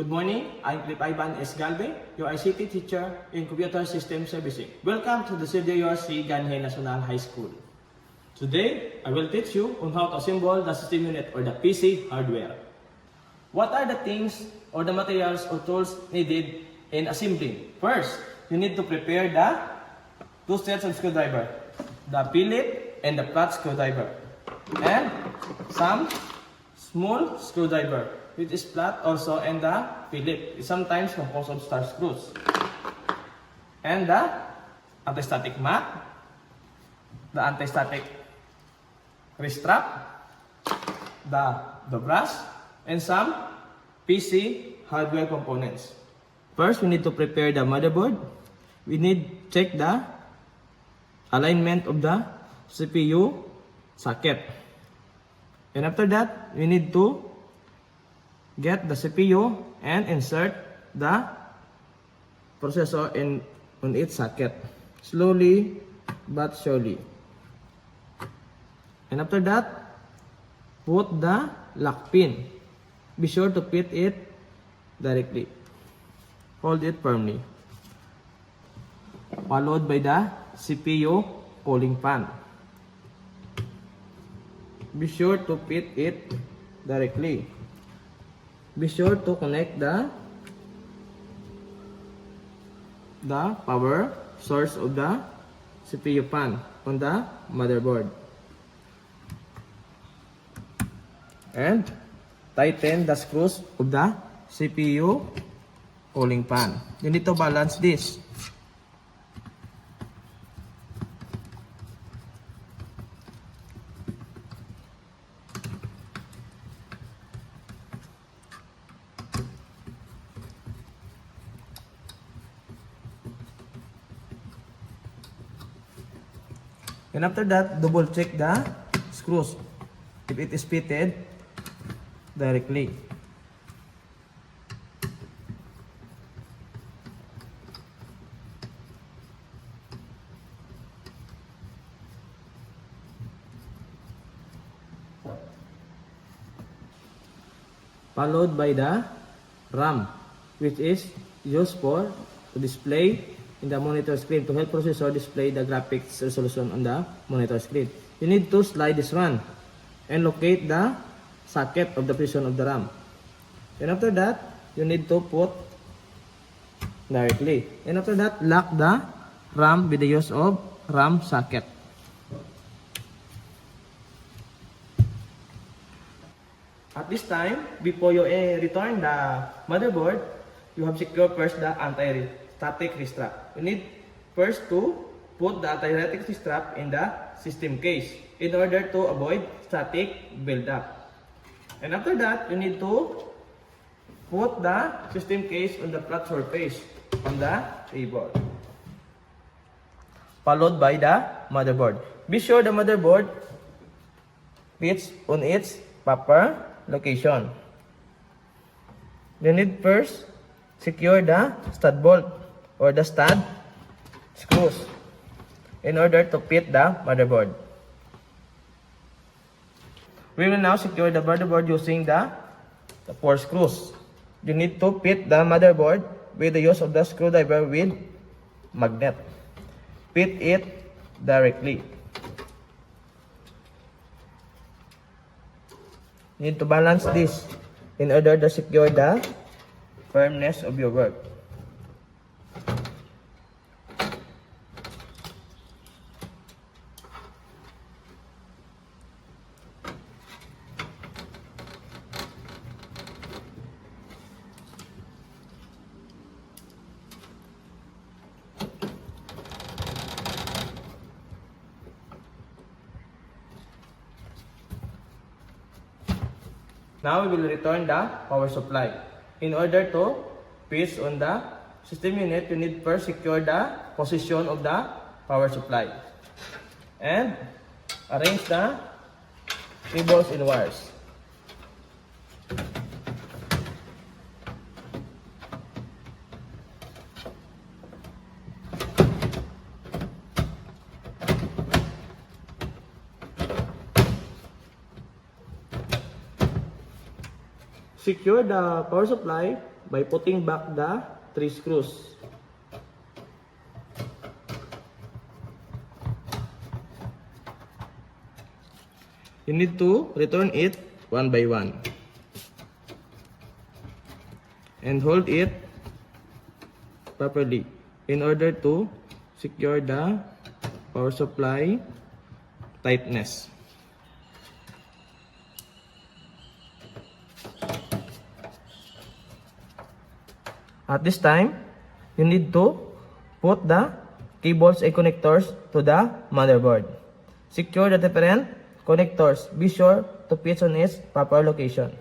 Good morning, I'm Clip Ivan S. Galve, your ICT teacher in Computer System Servicing. Welcome to the CDURC Ganhe National High School. Today, I will teach you on how to assemble the system unit or the PC hardware. What are the things or the materials or tools needed in assembling? First, you need to prepare the two sets of screwdriver, the Phillips and the flat screwdriver, and some small screwdriver, which is flat also, and the Phillips, sometimes composed of star screws, and the anti-static mat, the anti-static wrist strap, the brush, and some PC hardware components. First, we need to prepare the motherboard. We need to check the alignment of the CPU socket. And after that, we need to get the CPU and insert the processor on its socket, slowly but surely. And after that, put the lock pin. Be sure to fit it directly. Hold it firmly. Followed by the CPU cooling fan. Be sure to fit it directly. Be sure to connect the power source of the CPU fan on the motherboard. And tighten the screws of the CPU cooling fan. You need to balance this. And after that, double check the screws if it is fitted directly. Followed by the RAM, which is used for to display in the monitor screen to help processor display the graphics resolution on the monitor screen. You need to slide this one and locate the socket of the position of the RAM. And after that, you need to put directly. And after that, lock the RAM with the use of RAM socket. At this time, before you return the motherboard, you have secured first the anti-static wrist strap. You need first to put the anti-static wrist strap in the system case in order to avoid static buildup. And after that, you need to put the system case on the flat surface on the keyboard, followed by the motherboard. Be sure the motherboard fits on its proper location. You need first secure the stud bolt or the stud screws in order to fit the motherboard. We will now secure the motherboard using the 4 screws. You need to fit the motherboard with the use of the screwdriver with magnet. Fit it directly. You need to balance this in order to secure the firmness of your work. Now we will return the power supply. In order to fit on the system unit, you need first secure the position of the power supply and arrange the cables and wires. Secure the power supply by putting back the 3 screws. You need to return it one by one and hold it properly in order to secure the power supply tightness. At this time, you need to put the cables and connectors to the motherboard. Secure the different connectors. Be sure to pitch on its proper location.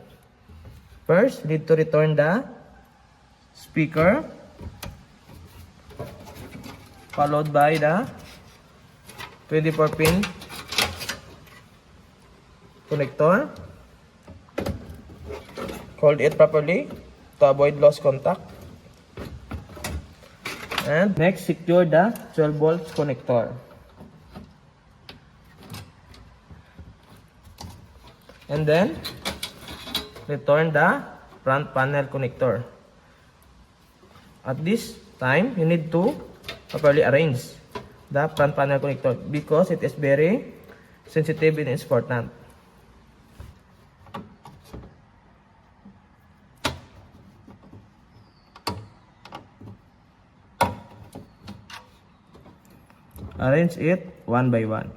First, you need to return the speaker, followed by the 24-pin connector. Hold it properly to avoid lost contact. And next, secure the 12-volt connector. And then, return the front panel connector. At this time, you need to properly arrange the front panel connector because it is very sensitive and important. Arrange it one by one.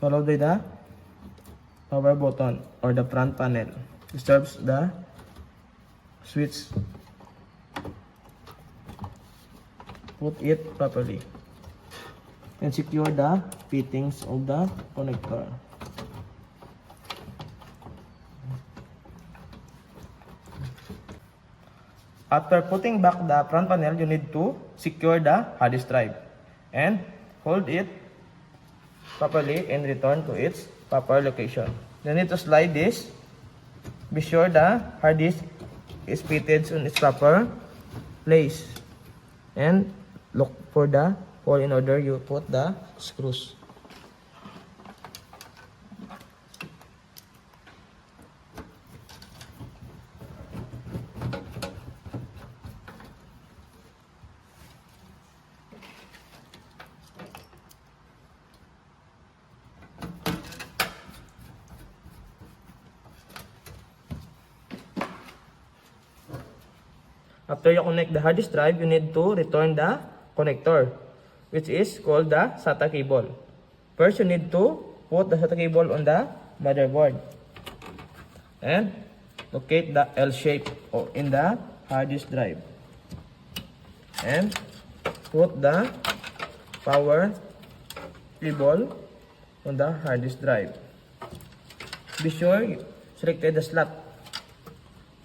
Followed by the power button or the front panel. It serves the switch. Put it properly and secure the fittings of the connector. After putting back the front panel, you need to secure the hard disk drive and hold it properly and return to its proper location. You need to slide this. Be sure the hard disk is fitted in its proper place and look for the hole in order you put the screws. After you connect the hard disk drive, you need to return the connector, which is called the SATA cable. First, you need to put the SATA cable on the motherboard and locate the L shape in the hard disk drive and put the power cable on the hard disk drive. Be sure you selected the slot,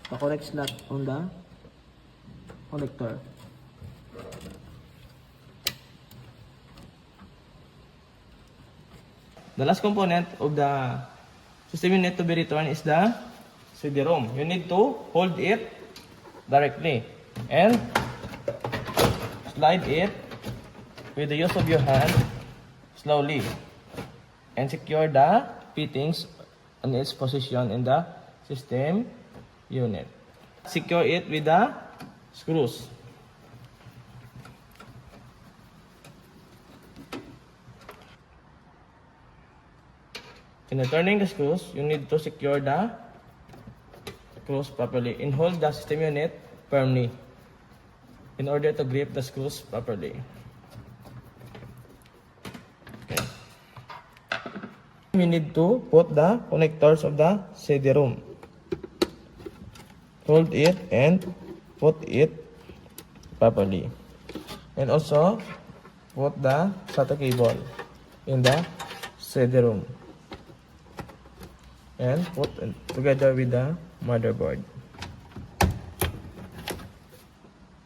the correct slot on the connector. The last component of the system unit to be returned is the CD-ROM. You need to hold it directly and slide it with the use of your hand slowly and secure the fittings in its position in the system unit. Secure it with the screws. In turning the screws, you need to secure the screws properly and hold the system unit firmly in order to grip the screws properly. Okay. We need to put the connectors of the CD-ROM. Hold it and put it properly. And also put the SATA cable in the CD-ROM and put it together with the motherboard.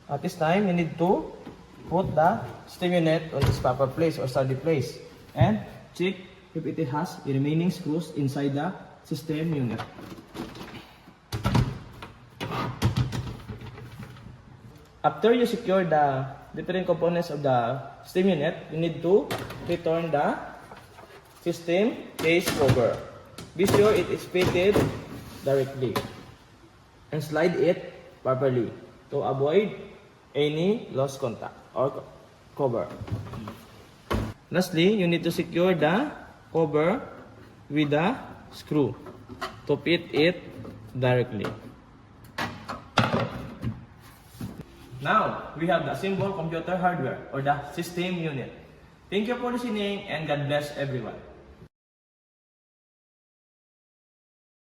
At this time, you need to put the system unit on its proper place or sturdy place and check if it has the remaining screws inside the system unit. After you secure the different components of the system unit, you need to return the system case cover. Be sure it is fitted directly and slide it properly to avoid any lost contact or cover. Lastly, you need to secure the cover with a screw to fit it directly. Now, we have the assembled computer hardware or the system unit. Thank you for listening and God bless everyone.